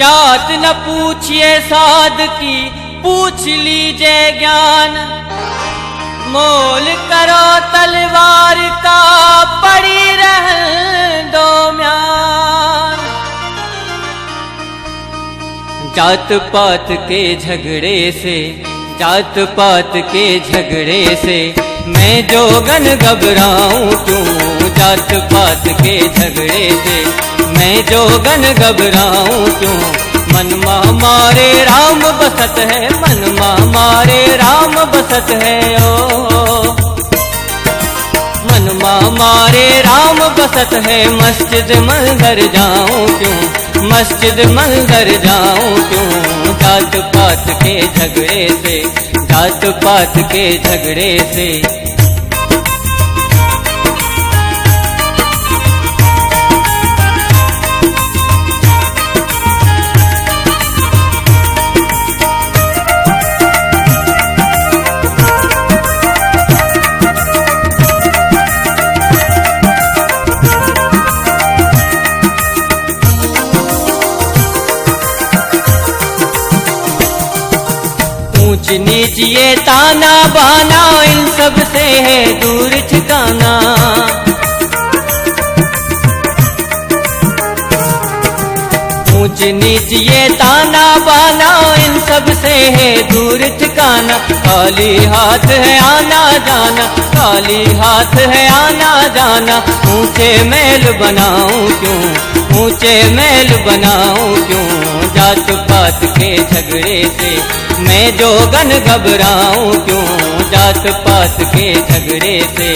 जात न पूछिए साध की, पूछ लीजिए ज्ञान। मोल करो तलवार का, पड़ी रहन दो म्यान। जात पात के झगड़े से, जात पात के झगड़े से मैं जोगन घबराऊं क्यों। जात पात के झगड़े से मैं जोगन घबराऊं क्यों। मन मा मारे राम बसत है, मन मा मारे राम बसत है ओ। मन मा मारे राम बसत है, मस्जिद मंदिर जाऊं क्यों, मस्जिद मंदिर जाऊं क्यों। जात पात के झगड़े से, जात पात के झगड़े से। ऊंच नीच ये ताना बाना, इन सब से है दूर ठिकाना। ऊंच नीच ये ताना बाना, इन सब से है दूर ठिकाना। खाली हाथ है आना जाना, खाली हाथ है आना जाना। ऊंचे महल बनाऊं क्यों, ऊंचे महल बनाऊं क्यों। जात पात के झगड़े से मैं जोगन घबराऊं क्यों। जात पात के झगड़े से,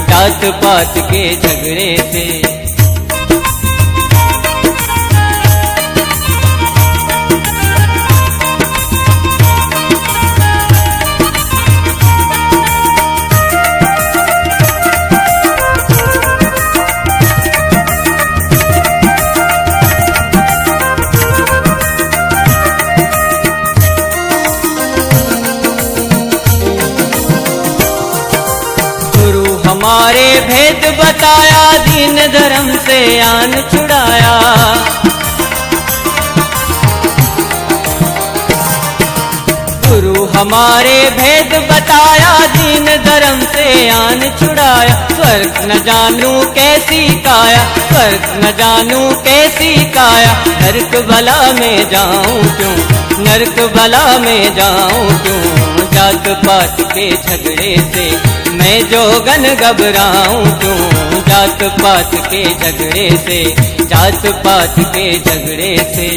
जात पात के झगड़े से। हमारे भेद बताया, दीन धर्म से आन छुड़ाया। गुरु हमारे भेद बताया, दीन धर्म से आन छुड़ाया। स्वर्ग न जानू कैसी काया, स्वर्ग न जानू कैसी काया। नरक भला में जाऊं क्यों, नरक भला में जाऊं क्यों। जात पात के झगड़े से मैं जोगन घबराऊं क्यों। जात पात के झगड़े से, जात पात के झगड़े से।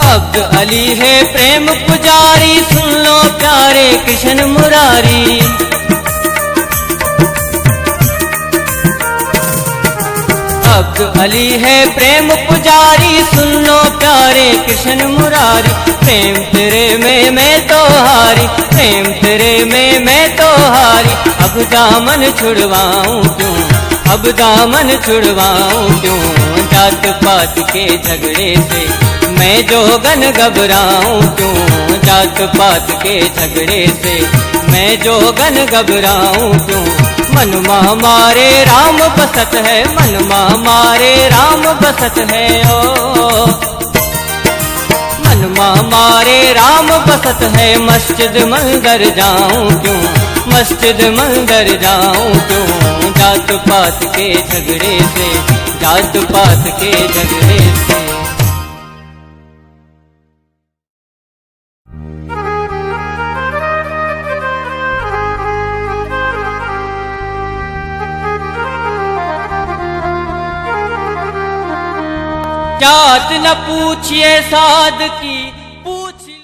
अब्द अली है प्रेम पुजारी, सुन लो प्यारे कृष्ण मुरारी। अब्द अली है प्रेम पुजारी, सुन लो प्यारे कृष्ण मुरारी। प्रेम तेरे में मैं तो हारी, प्रेम तेरे में मैं तो हारी। अब दामन छुड़वाऊं क्यों, अब दामन छुड़वाऊं क्यों। जात पात के झगड़े से मैं जोगन घबराऊं क्यों। जात पात के झगड़े से मैं जोगन घबराऊं क्यों। मन मा मारे राम बसत है, मन मा मारे राम बसत है ओ। मन मा मारे राम बसत है, मस्जिद मंदिर जाऊं क्यों, मस्जिद मंदिर जाऊं क्यों। जात पात के झगड़े से, जात पात के झगड़े से। जात न पूछिए साध की,